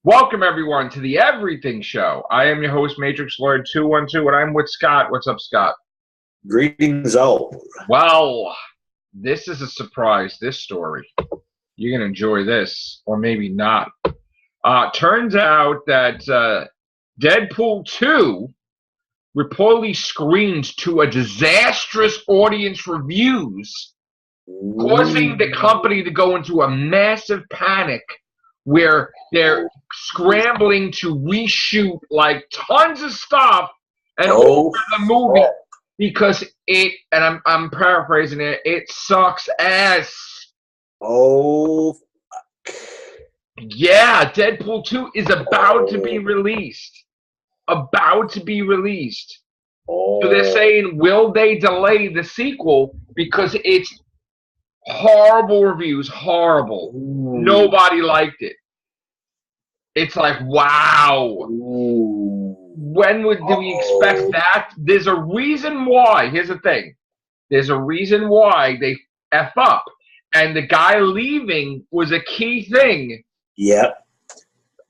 Welcome, everyone, to the Everything Show. I am your host, Matrix Lord 212, and I'm with Scott. What's up, Scott? Greetings, all. Well, this is a surprise, this story. You're going to enjoy this, or maybe not. Turns out that Deadpool 2 reportedly screened to a disastrous audience reviews, causing the company to go into a massive panic where they're scrambling to reshoot like tons of stuff and over the movie because it, and I'm paraphrasing it, it sucks ass. Oh, yeah, Deadpool 2 is about to be released. About to be released. So they're saying, will they delay the sequel because it's horrible reviews, horrible. Nobody liked it. It's like, wow. When do we expect that? There's a reason why. Here's the thing. There's a reason why they F up. And the guy leaving was a key thing. Yep.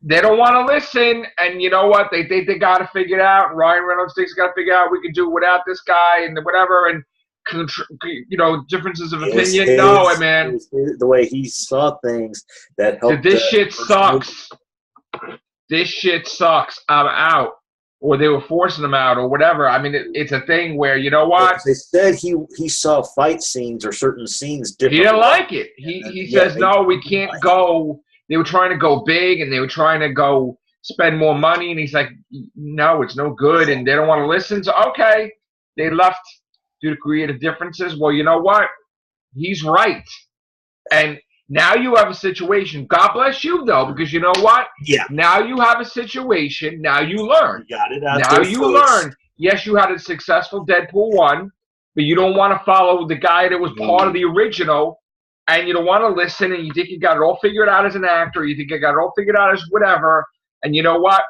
They don't want to listen, and you know what? They think they got to figure it out. Ryan Reynolds thinks got to figure out we can do without this guy and whatever, and differences of opinion. No, man. The way he saw things that helped. This shit sucks. This shit sucks. I'm out. Or they were forcing him out or whatever. I mean, it's a thing where, you know what? They said he saw fight scenes or certain scenes differently. He didn't like it. He says, no, we can't go. They were trying to go big and they were trying to go spend more money. And he's like, no, it's no good. And they don't want to listen. So, okay, they left due to creative differences. Well, you know what? He's right. And now you have a situation. God bless you, though, because you know what? Yeah. Now you have a situation. Now you learn. You got it out now you learn. Yes, you had a successful Deadpool 1, but you don't want to follow the guy that was part of the original. And you don't want to listen, and you think you got it all figured out as an actor. You think you got it all figured out as whatever. And you know what?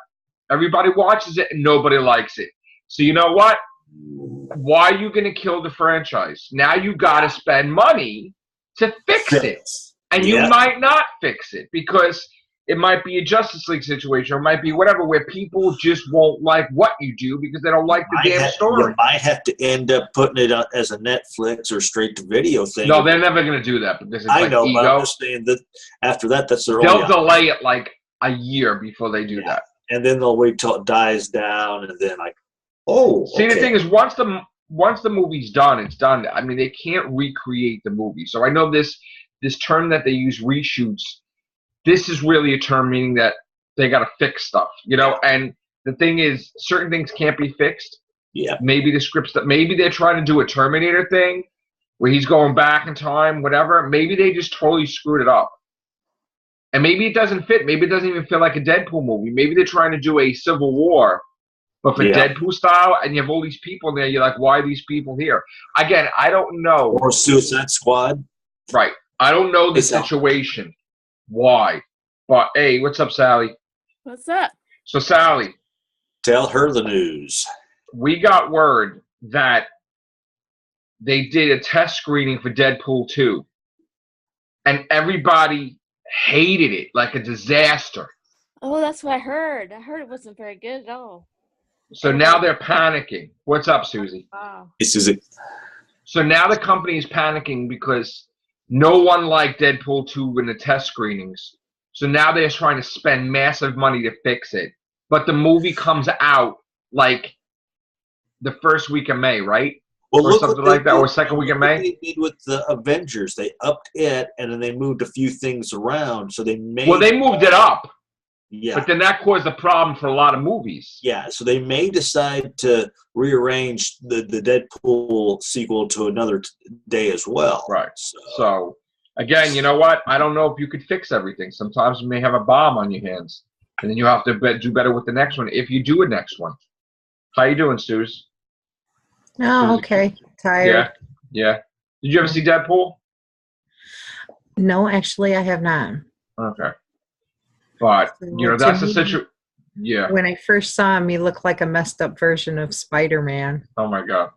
Everybody watches it, and nobody likes it. So you know what? Why are you going to kill the franchise? Now you got to spend money to fix it. And you might not fix it because it might be a Justice League situation or it might be whatever where people just won't like what you do because they don't like the damn story. You might have to end up putting it as a Netflix or straight-to-video thing. No, they're never going to do that because it's I like know, ego. but I'm just saying that after that, that's their They'll delay it like a year before they do that. And then they'll wait till it dies down and then like, See, the thing is, once the movie's done, it's done. I mean, they can't recreate the movie. So I know this term that they use, reshoots, this is really a term meaning that they got to fix stuff, you know? And the thing is, certain things can't be fixed. Yeah. Maybe the scripts maybe they're trying to do a Terminator thing where he's going back in time, whatever. Maybe they just totally screwed it up. And maybe it doesn't fit. Maybe it doesn't even feel like a Deadpool movie. Maybe they're trying to do a Civil War, but for Deadpool style, and you have all these people there, you're like, why are these people here? Again, I don't know. Or Suicide Squad. Right. I don't know the situation. Why? But, hey, what's up, Sally? What's up? So, Sally. Tell her the news. We got word that they did a test screening for Deadpool 2. And everybody hated it like a disaster. Oh, that's what I heard. I heard it wasn't very good at all. So now they're panicking. What's up, Suzy? Wow. Hey, Suzy. So now the company is panicking because no one liked Deadpool 2 in the test screenings. So now they're trying to spend massive money to fix it. But the movie comes out like the first week of May, right? Well, or something like that, or second week of May. They did with the Avengers. They upped it, and then they moved a few things around. So they made. Well, they moved it up. Yeah. But then that caused a problem for a lot of movies. Yeah, so they may decide to rearrange the Deadpool sequel to another day as well. Right. So, again, you know what? I don't know if you could fix everything. Sometimes you may have a bomb on your hands, and then you have to do better with the next one if you do a next one. How you doing, Suze? Oh, okay. Tired. Yeah. Did you ever see Deadpool? No, actually, I have not. Okay. But, you know, that's the situation. Yeah. When I first saw him, he looked like a messed up version of Spider-Man. Oh, my God.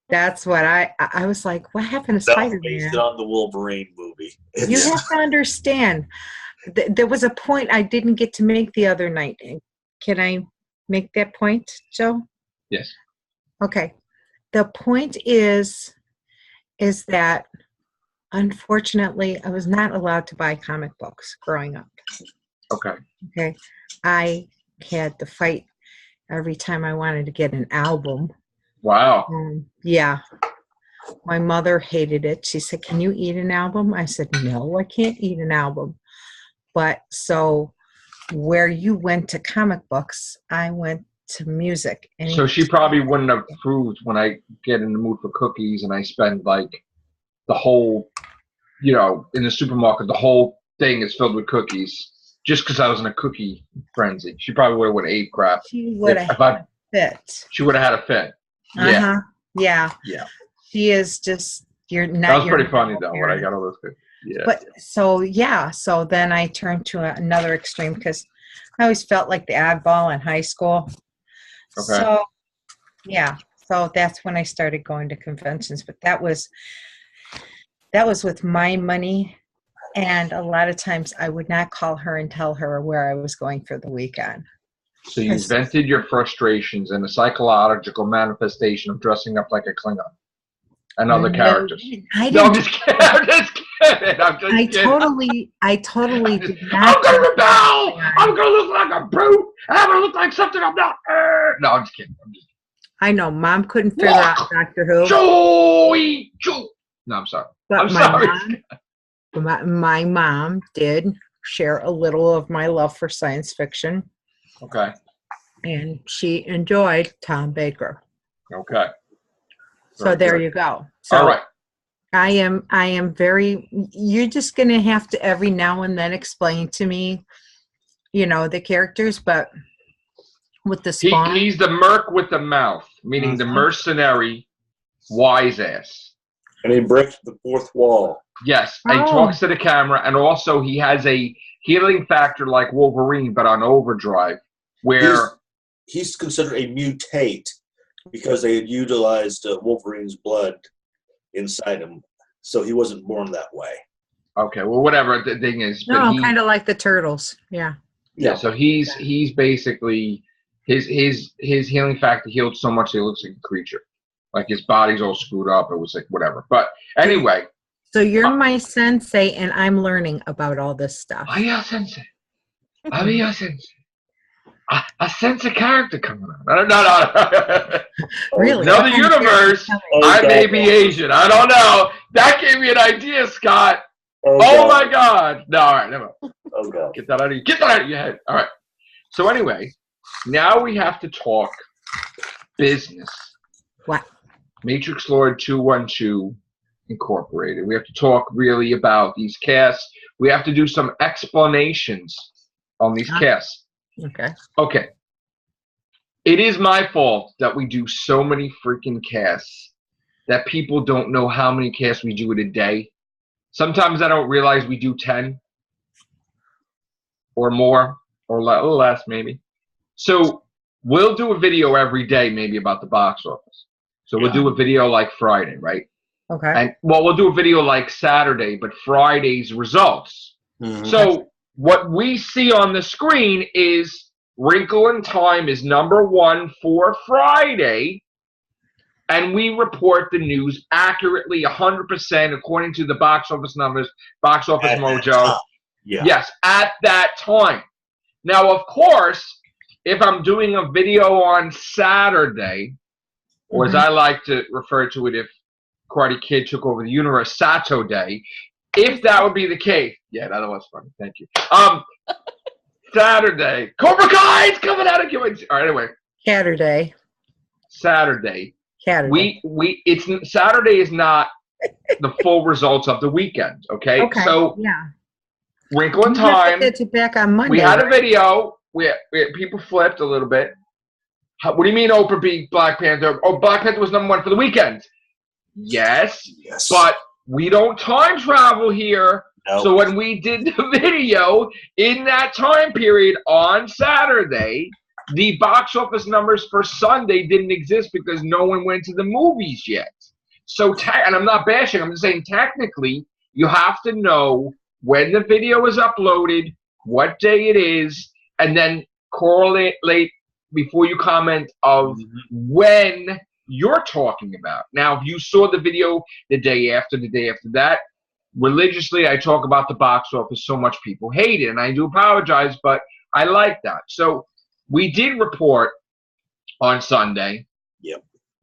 That's what I was like, what happened to Spider-Man? Based on the Wolverine movie. You have to understand. there was a point I didn't get to make the other night. Can I make that point, Joe? Yes. Okay. The point is that unfortunately I was not allowed to buy comic books growing up. Okay. Okay. I had to fight every time I wanted to get an album. Wow. Yeah. My mother hated it. She said, "Can you eat an album?" I said, "No, I can't eat an album." But so where you went to comic books, I went to music. And So she probably wouldn't have approved when I get in the mood for cookies and I spend like the whole, in the supermarket, the whole thing is filled with cookies just because I was in a cookie frenzy. She probably would have ate crap. she would have had a fit. She would have had a fit. Yeah. Uh-huh. Yeah. Yeah. She is just, you're not. That was pretty funny though when I got all those cookies. Yeah. But so then I turned to another extreme because I always felt like the oddball in high school. Okay. So, yeah. So that's when I started going to conventions. But that was with my money. And a lot of times I would not call her and tell her where I was going for the weekend. So you vented your frustrations in a psychological manifestation of dressing up like a Klingon and other characters. I didn't. No, I'm just kidding. I'm just kidding. I totally did not. I'm going to rebel. I'm going to look like a brute. I'm going to look like something I'm not. No, I'm just kidding. I know. Mom couldn't figure out Doctor Who. Joey. No, I'm sorry. But I'm sorry. My mom did share a little of my love for science fiction. Okay. And she enjoyed Tom Baker. Okay. So there you go. So all right. I am very, you're just going to have to every now and then explain to me, the characters, but with the Spawn. He's the merc with the mouth, meaning the mercenary wise ass. And he breaks the fourth wall. Yes, and he talks to the camera, and also he has a healing factor like Wolverine, but on overdrive, where he's considered a mutate because they had utilized Wolverine's blood inside him, so he wasn't born that way. Okay, well, whatever the thing is, no, kind of like the Turtles, yeah. Yeah, so he's basically his healing factor healed so much he looks like a creature, like his body's all screwed up. It was like whatever, but anyway. So you're my sensei, and I'm learning about all this stuff. I'm your sensei. I'm your sensei. I sense a character coming on. No. Really? Another universe. I may be Asian. I don't know. That gave me an idea, Scott. Oh my God. No, all right, never. Oh God. Get that out of your head. All right. So anyway, now we have to talk business. What? Matrix Lord 212 Incorporated. We have to talk really about these casts. We have to do some explanations on these casts. Okay. It is my fault that we do so many freaking casts that people don't know how many casts we do in a day. Sometimes I don't realize we do 10 or more or a little less maybe. So we'll do a video every day maybe about the box office. So we'll do a video like Friday, right? Okay. And we'll do a video like Saturday, but Friday's results. Mm-hmm. So what we see on the screen is Wrinkle in Time is #1 for Friday, and we report the news accurately 100% according to the box office numbers, Box Office Mojo. Yes, at that time. Now, of course, if I'm doing a video on Saturday, or as I like to refer to it if Karate Kid took over the universe, Sato Day, if that would be the case. Yeah, that was funny. Thank you. Saturday. Cobra Kai's coming out of All right, anyway. Saturday. Saturday. Saturday is not the full results of the weekend, okay? So, Wrinkle in Time. Get you back on Monday. We had a video. We had people flipped a little bit. What do you mean Oprah beat Black Panther? Oh, Black Panther was #1 for the weekend. Yes. But we don't time travel here. Nope. So when we did the video in that time period on Saturday, the box office numbers for Sunday didn't exist because no one went to the movies yet. So, and I'm not bashing, I'm just saying technically, you have to know when the video is uploaded, what day it is, and then correlate before you comment of when you're talking about. Now, if you saw the video the day after that, religiously I talk about the box office so much people hate it, and I do apologize, but I like that. So we did report on Sunday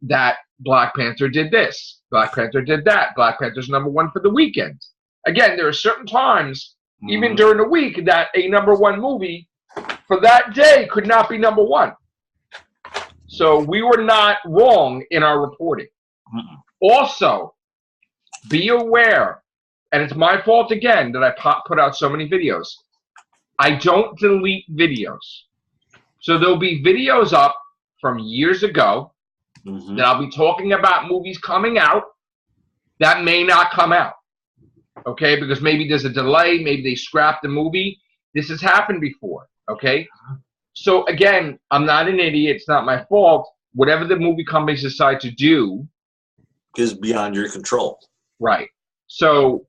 that Black Panther did this, Black Panther did that, Black Panther's #1 for the weekend. Again, there are certain times, even during the week, that a #1 movie for that day could not be #1. So we were not wrong in our reporting. Also, be aware, and it's my fault again that I put out so many videos. I don't delete videos. So there'll be videos up from years ago that I'll be talking about movies coming out that may not come out. Okay, because maybe there's a delay, maybe they scrapped the movie. This has happened before, okay? So again, I'm not an idiot, it's not my fault. Whatever the movie companies decide to do is beyond your control. Right. So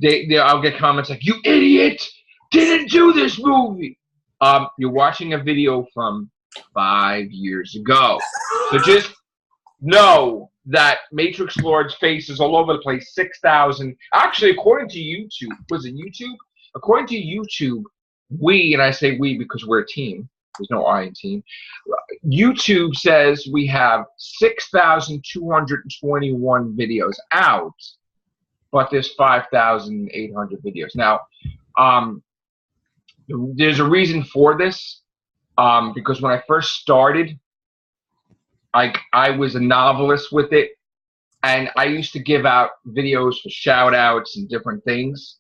I'll get comments like, "You idiot! Didn't do this movie." You're watching a video from 5 years ago. So just know that Matrix Lord's face is all over the place. 6,000. Actually, according to YouTube, was it YouTube? According to YouTube, and I say we because we're a team. There's no I in team. YouTube says we have 6,221 videos out, but there's 5,800 videos. Now, there's a reason for this, because when I first started, I was a novelist with it, and I used to give out videos for shout outs and different things.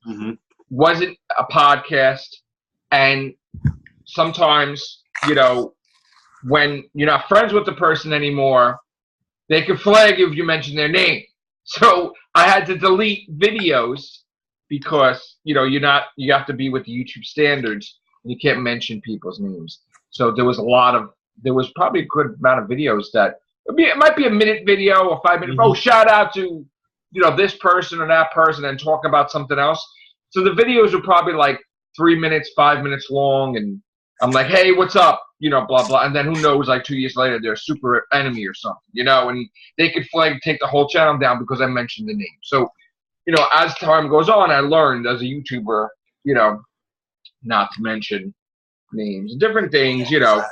Wasn't a podcast, and sometimes, you know, when you're not friends with the person anymore, they can flag you if you mention their name. So I had to delete videos because, you know, you have to be with the YouTube standards. You can't mention people's names. So there was probably a good amount of videos that it might be a minute video or 5 minutes. Oh, shout out to, you know, this person or that person, and talk about something else. So the videos were probably like 3 minutes, 5 minutes long, and I'm like, hey, what's up? You know, blah, blah. And then who knows, like 2 years later, they're a super enemy or something, you know, and they could take the whole channel down because I mentioned the name. So, you know, as time goes on, I learned as a YouTuber, you know, not to mention names, different things, you know,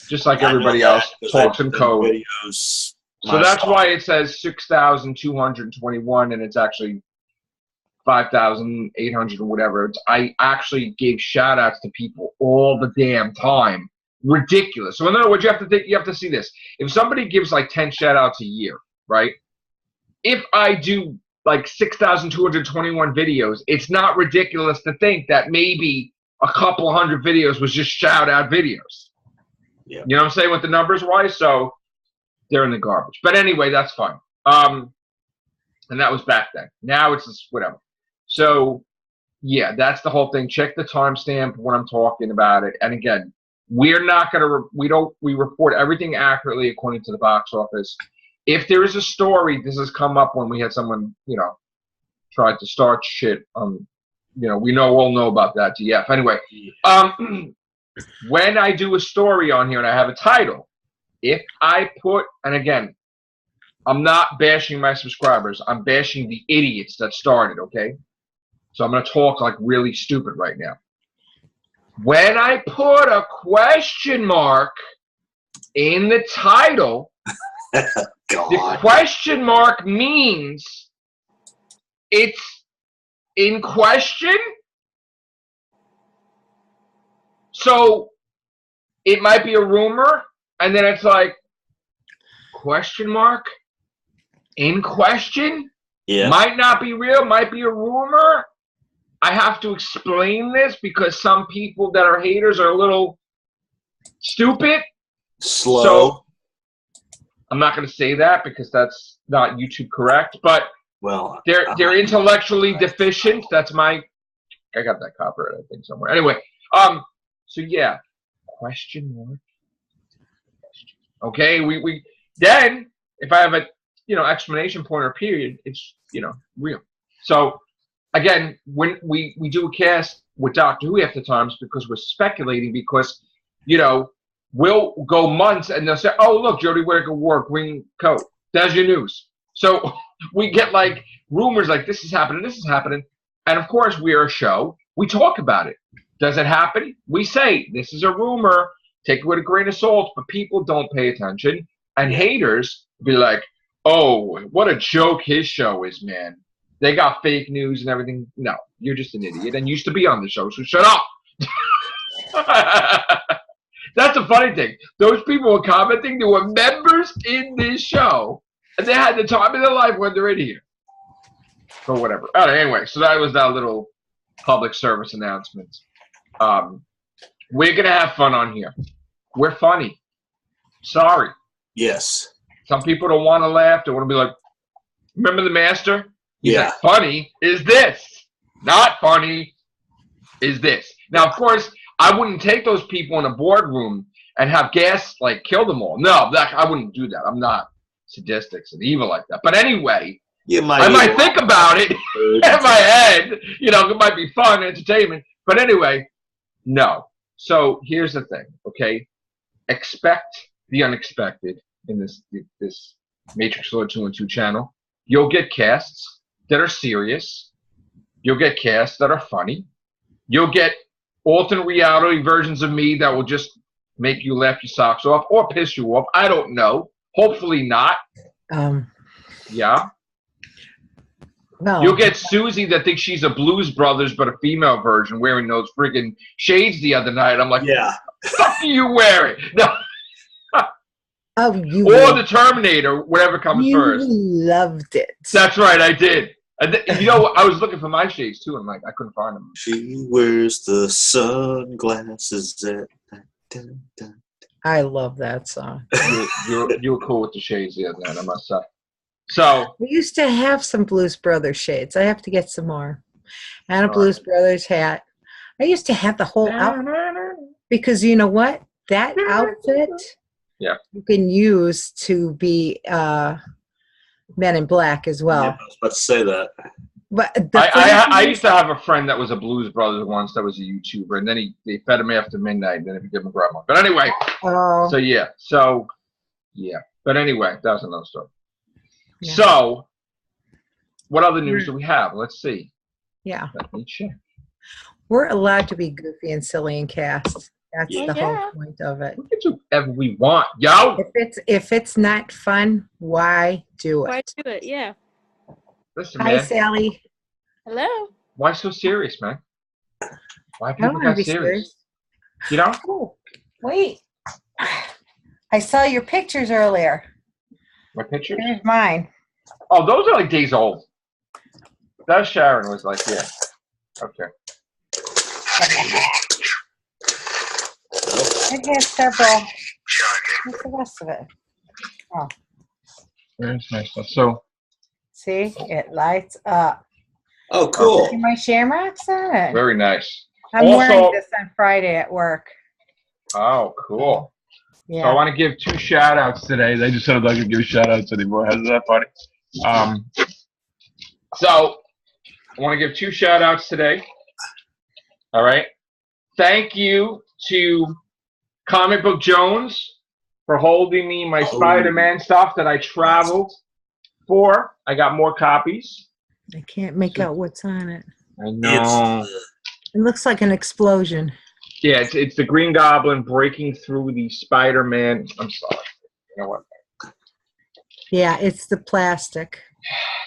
just like everybody else talks in code. Videos, so that's why it says 6,221, and it's actually 5,800 or whatever. I actually gave shout outs to people all the damn time. Ridiculous. So in other words, you have to think, you have to see this. If somebody gives like 10 shout outs a year, right? If I do like 6,221 videos, it's not ridiculous to think that maybe a couple hundred videos was just shout out videos. Yeah. You know what I'm saying with the numbers wise? So they're in the garbage. But anyway, that's fine. And that was back then. Now it's just whatever. So yeah, that's the whole thing. Check the timestamp when I'm talking about it. And again, we're not going to, we report everything accurately according to the box office. If there is a story, this has come up when we had someone, you know, tried to start shit. You know, we all know about that. DF. Anyway, when I do a story on here and I have a title, if I put, and again, I'm not bashing my subscribers. I'm bashing the idiots that started, okay? So I'm going to talk like really stupid right now. When I put a question mark in the title, the question mark means it's in question. So it might be a rumor, and then it's like, question mark? In question? Yeah. Might not be real, might be a rumor. I have to explain this because some people that are haters are a little stupid. Slow. So I'm not going to say that because that's not YouTube correct, but well, they're intellectually deficient. That's I got that copyright, I think, somewhere. Anyway, so yeah, question mark. Okay, we then if I have a, you know, exclamation point or period, it's, you know, real. So again, when we do a cast with Doctor Who half the times because we're speculating because, you know, we'll go months and they'll say, oh, look, Jodie Whittaker wore a green coat. That's your news. So we get like rumors like this is happening, this is happening. And of course, we're a show. We talk about it. Does it happen? We say, this is a rumor. Take it with a grain of salt. But people don't pay attention. And haters be like, oh, what a joke his show is, man. They got fake news and everything. No, you're just an idiot and used to be on the show, so shut up. That's the funny thing. Those people were commenting. They were members in this show, and they had the time of their life when they're in here. Or whatever. Anyway, so that was that little public service announcement. We're going to have fun on here. We're funny. Sorry. Yes. Some people don't want to laugh. They want to be like, remember the master? He's Yeah. like, funny is this. Not funny is this. Now, of course, I wouldn't take those people in a boardroom and have gas, like, kill them all. No, I wouldn't do that. I'm not sadistic and evil like that. But anyway, I might think about it in my head. You know, it might be fun, entertainment. But anyway, no. So here's the thing, okay? Expect the unexpected in this Matrix Lord 2 and 2 channel. You'll get casts that are serious. You'll get casts that are funny. You'll get alternate reality versions of me that will just make you laugh your socks off or piss you off. I don't know. Hopefully not. Yeah. No. You'll get Suzy that thinks she's a Blues Brothers but a female version wearing those friggin' shades the other night. I'm like, yeah. what the fuck are you wearing? No. Oh, you Or the Terminator, whatever comes first. Loved it. That's right, I did. And you know, I was looking for my shades too, and like I couldn't find them. She wears the sunglasses at night. Dun, dun. I love that song. You were cool with the shades the other night, I must say. So We used to have some Blues Brothers shades. I have to get some more. And a Blues Brothers hat. I used to have the whole outfit because you know what? That outfit you can use to be Men in Black as well. Yeah, I was about to say that. But I used to have a friend that was a Blues Brothers once that was a YouTuber, and then they fed him after midnight, and then he became a grandma. But anyway, But anyway, that was another story. Yeah. So, what other news do we have? Let's see. Yeah. Let me check. We're allowed to be goofy and silly and cast. That's the whole point of it. We can do whatever we want, yo. If it's not fun, why do it? Why do it? Yeah. Listen, Hi, man. Sally. Hello. Why so serious, man? Why I people don't want to got be serious? You know? Oh, wait. I saw your pictures earlier. My pictures? Here's mine. Oh, those are like days old. That Sharon was like, yeah. Okay. It has several. What's the rest of it? Oh. Very nice stuff. So, see, it lights up. Oh, cool. See my shamrocks on it. Very nice. I'm wearing this on Friday at work. Oh, cool. Yeah. So I want to give 2 shout-outs today. They just said I'm not going to give shout-outs anymore. How's that funny? So I want to give 2 shout-outs today. All right. Thank you to Comic Book Jones for holding me my Spider-Man stuff that I traveled for. I got more copies. I can't make out what's on it. I know. It looks like an explosion. Yeah, it's the Green Goblin breaking through the Spider-Man. I'm sorry. You know what? Yeah, it's the plastic.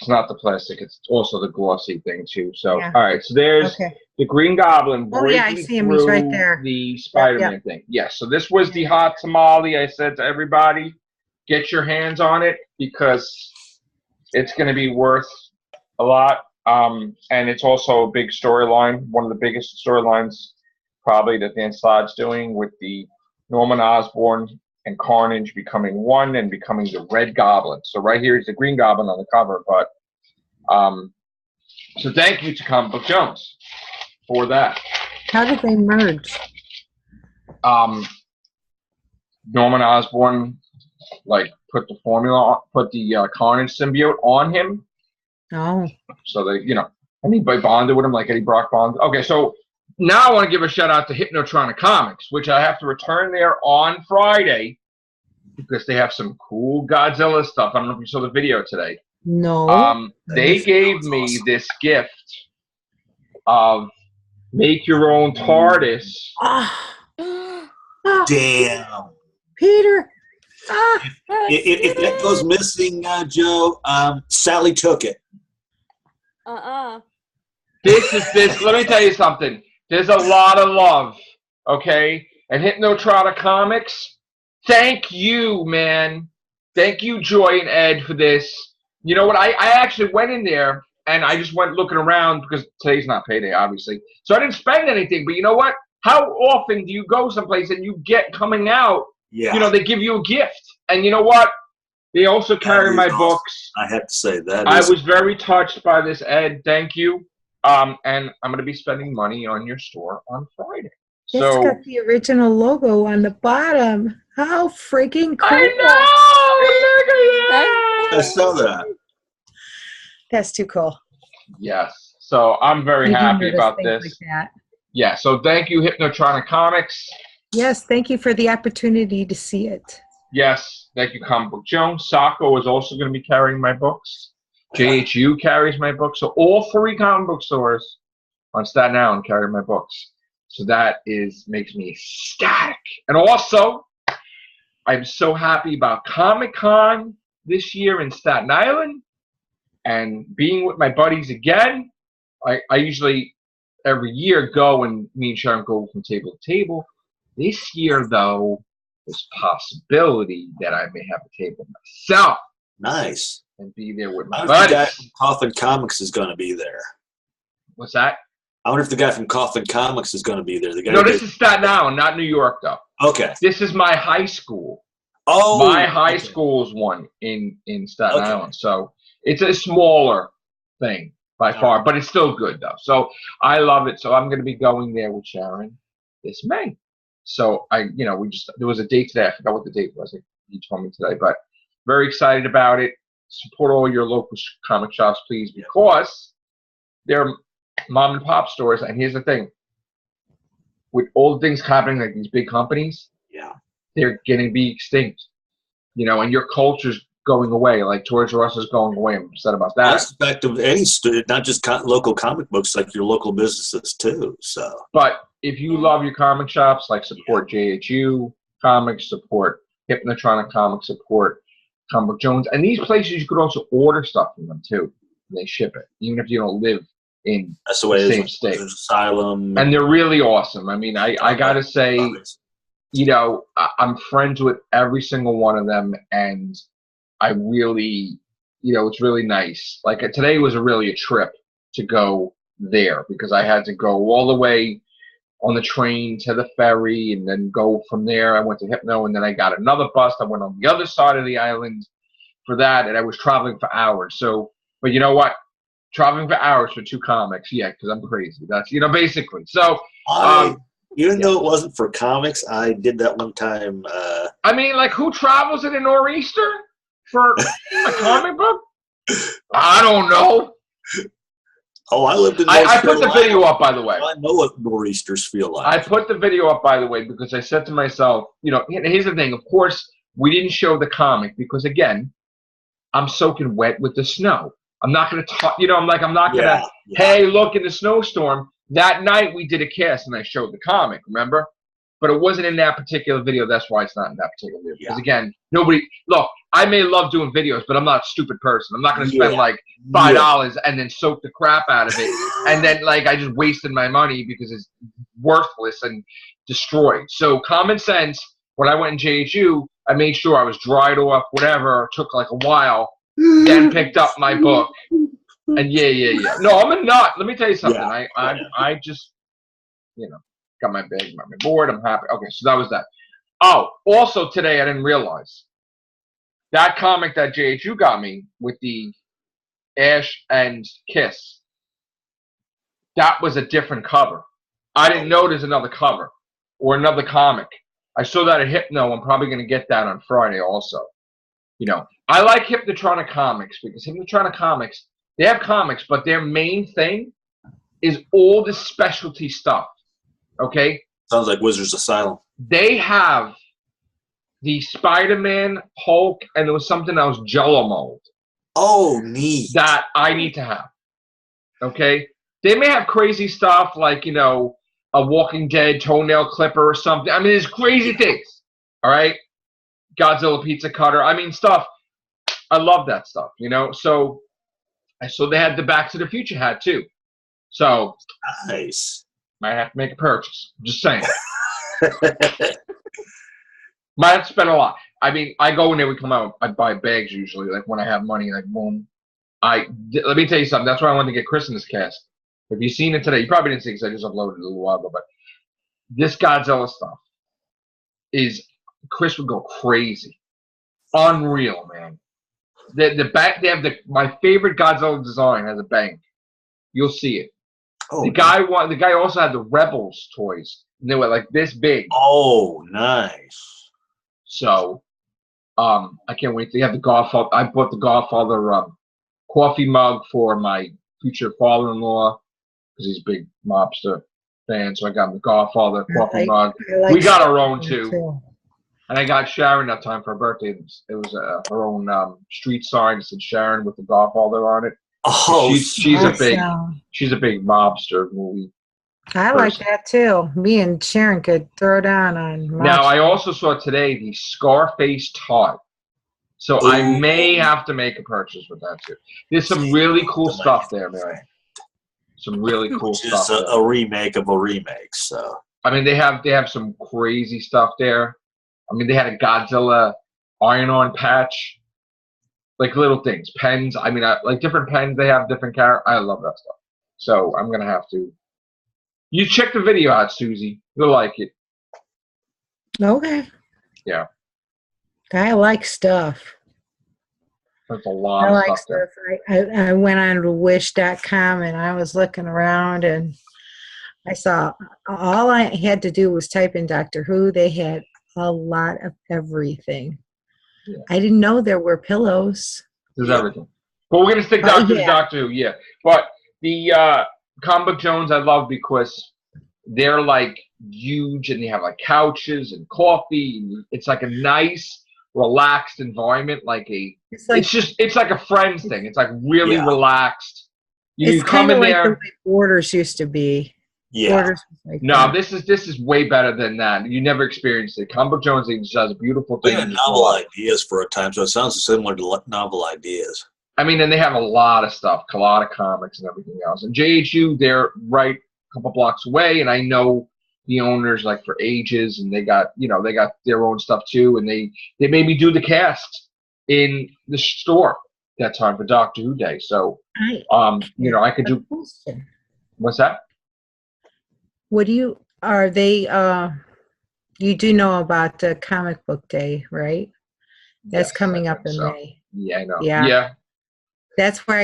It's not the plastic. It's also the glossy thing, too. So, all right. So there's the Green Goblin breaking I see him. through He's right there. the Spider-Man thing. Yes. So this was the hot tamale. I said to everybody, get your hands on it because it's going to be worth a lot. And it's also a big storyline. One of the biggest storylines probably that Dan Slott's doing with the Norman Osborn and Carnage becoming one and becoming the Red Goblin. So right here is the Green Goblin on the cover. But so thank you to Comic Book Jones for that. How did they merge? Norman Osborn like put the formula, put the Carnage symbiote on him. Oh. So they, you know, Anybody bonded with him, like Eddie Brock bonded? Okay, so now I want to give a shout out to Hypnotronic Comics, which I have to return there on Friday because they have some cool Godzilla stuff. I don't know if you saw the video today. No. They gave me this gift of make your own TARDIS. Ah, Damn. Peter. Ah. If that goes missing, Joe, Sally took it. This. Let me tell you something. There's a lot of love, okay? And Hypnotronic Comics, thank you, man. Thank you, Joy and Ed, for this. You know what? I actually went in there, and I just went looking around because today's not payday, obviously. So I didn't spend anything. But you know what? How often do you go someplace and you get coming out, you know, they give you a gift. And you know what? They also carry my books. I have to say that. I was very touched by this, Ed. Thank you. And I'm going to be spending money on your store on Friday. It's got the original logo on the bottom. How freaking cool. I know! Look at that! I saw that. That's too cool. Yes. So I'm very happy about this. Like that. Yeah. So thank you, Hypnotronic Comics. Yes. Thank you for the opportunity to see it. Yes. Thank you, Comic Book Jones. Sacco is also going to be carrying my books. JHU carries my books. So all 3 comic book stores on Staten Island carry my books. So that makes me ecstatic. And also, I'm so happy about Comic-Con this year in Staten Island and being with my buddies again. I usually, every year, go and me and Sharon go from table to table. This year, though, there's possibility that I may have a table myself. Nice. And be there with my I wonder if the guy buddies. from Coffin Comics is going to be there. What's that? I wonder if the guy from Coffin Comics is going to be there. The guy No, this is Staten Island, not New York, though. Okay. This is my high school. Oh. My high school's one in Staten Island. So it's a smaller thing by far, but it's still good, though. So I love it. So I'm going to be going there with Sharon this May. So there was a date today. I forgot what the date was. He told me today, but very excited about it. Support all your local comic shops, please, because they're mom and pop stores. And here's the thing: with all the things happening, like these big companies, they're going to be extinct. You know, and your culture's going away. Like Toys R Us is going away. I'm upset about that. That's the fact of any not just local comic books, like your local businesses too. So, but if you love your comic shops, like support JHU Comics, support Hypnotronic Comics, support Comic Book Jones, and these places you could also order stuff from them too. And they ship it, even if you don't live in that's the way same state. Asylum, and they're really awesome. I mean, I gotta say, you know, I'm friends with every single one of them, and I really, you know, it's really nice. Like today was really a trip to go there because I had to go all the way on the train to the ferry and then go from there. I went to Hypno and then I got another bus. I went on the other side of the island for that, and I was traveling for hours. So, but you know what? Traveling for hours for 2 comics, yeah, because I'm crazy. That's, you know, basically. So, even though it wasn't for comics, I did that one time. I mean, like, who travels in a nor'easter for a comic book? I don't know. Oh, I lived in I put the video up, by the way. I know what nor'easters feel like. I put the video up, by the way, because I said to myself, you know, here's the thing. Of course, we didn't show the comic because, again, I'm soaking wet with the snow. I'm not going to talk, you know, I'm not going to, hey, look, in the snowstorm. That night we did a cast and I showed the comic, remember? But it wasn't in that particular video. That's why it's not in that particular video. Because, again, look, I may love doing videos, but I'm not a stupid person. I'm not going to spend like $5 and then soak the crap out of it. And then, like, I just wasted my money because it's worthless and destroyed. So, common sense, when I went in JHU, I made sure I was dried off, whatever. It took like a while. Then picked up my book. And yeah. No, I'm a nut. Let me tell you something. I just, you know, got my bag, got my board. I'm happy. Okay, so that was that. Oh, also today I didn't realize that comic that JHU got me with the Ash and Kiss. That was a different cover. I didn't know there's another cover or another comic. I saw that at Hypno. I'm probably going to get that on Friday also. You know, I like Hypnotronic Comics because Hypnotronic Comics, they have comics, but their main thing is all the specialty stuff. Okay? Sounds like Wizards Asylum. They have the Spider-Man, Hulk, and there was something else, Jello mold, Oh, neat. that I need to have. Okay? They may have crazy stuff like, a Walking Dead toenail clipper or something. I mean, there's crazy things. All right? Godzilla pizza cutter. I mean, stuff. I love that stuff, So they had the Back to the Future hat too. So Nice. might have to make a purchase. I'm just saying. Might have to spend a lot. I mean, I go in there, we come out, I buy bags usually, like when I have money, like boom. Let me tell you something. That's why I wanted to get Chris in this cast. If you've seen it today, you probably didn't see it because I just uploaded it a little while ago, but this Godzilla stuff Chris would go crazy. Unreal, man. The back, they have my favorite Godzilla design has a bank. You'll see it. Oh, the guy also had the Rebels toys. And they were like this big. Oh, nice. So, I can't wait to have the Godfather. I bought the Godfather coffee mug for my future father-in-law because he's a big mobster fan. So I got him the Godfather coffee mug. We got our own too. And I got Sharon that time for her birthday. It was her own street sign that said Sharon with the Godfather on it. Oh, she's a big mobster movie. I like that too. Me and Sharon could throw down on. Now I also saw today the Scarface Todd, so I may have to make a purchase with that too. There's some really cool stuff there, man. Some really cool stuff. It's a remake of a remake. So I mean, they have some crazy stuff there. I mean, they had a Godzilla iron-on patch, like little things, pens. I mean, like different pens. They have different characters. I love that stuff. So I'm gonna have to. You check the video out, Suzy. You'll like it. Okay. Yeah. I like stuff. There's a lot of stuff there. I went on to wish.com and I was looking around and I saw all I had to do was type in Doctor Who. They had a lot of everything. Yeah. I didn't know there were pillows. There's everything. But we're going to stick down to Doctor Who, yeah. But the Comic Book Jones I love because they're like huge and they have like couches and coffee. And it's like a nice, relaxed environment. It's like a Friends thing. It's like really relaxed. You come in there. Like the way Borders used to be. Yeah. This is way better than that. You never experienced it. Comic Book Jones does beautiful things. They had novel ideas for a time, so it sounds similar to novel ideas. I mean, and they have a lot of stuff, a lot of comics and everything else. And JHU, they're right a couple blocks away, and I know the owners like for ages, and they got their own stuff too, and they made me do the cast in the store that time for Doctor Who Day. So, I could do. What's that? You do know about the Comic Book Day, right? That's coming up in May. Yeah, I know. Yeah. That's where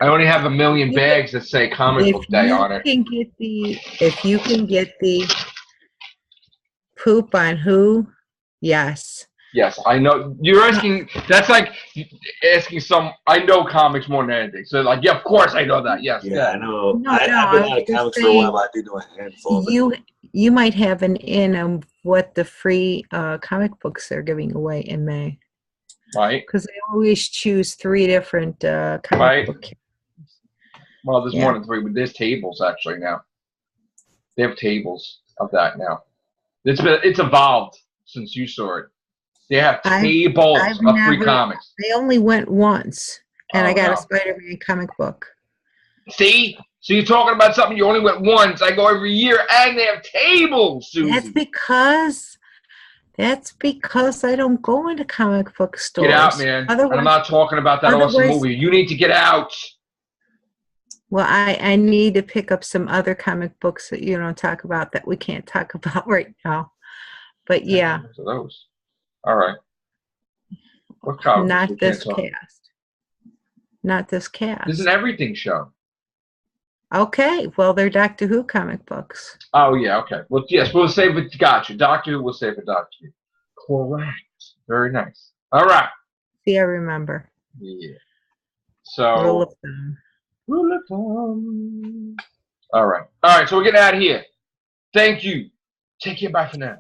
I only have a million bags that say Comic Book Day on it. If you can get the poop on Who, yes. Yes, I know. You're asking, that's like asking I know comics more than anything. So, of course I know that. Yes. Yeah, I know. I've been out of comics for a while, but I do know a handful of it. You might have an in on what the free comic books they're giving away in May. Right. Because they always choose 3 different comic book characters. Well, there's more than 3, but there's tables actually now. They have tables of that now. It's evolved since you saw it. They have tables of free comics. I only went once, and I got a Spider-Man comic book. See? So you're talking about something you only went once. I go every year, and they have tables, Suzy. That's because I don't go into comic book stores. Get out, man. And I'm not talking about that awesome movie. You need to get out. Well, I need to pick up some other comic books that you don't talk about that we can't talk about right now. But yeah. So those. All right. What comics? Not this cast. Not this cast. This is an everything show. Okay. Well, they're Doctor Who comic books. Oh, yeah. Okay. Well, yes. We'll save it. Gotcha. Doctor Who, we'll save it. Doctor Who. Correct. Very nice. All right. See, I remember. Yeah. So. Rule of thumb. All right. All right. So we're getting out of here. Thank you. Take care. Bye for now.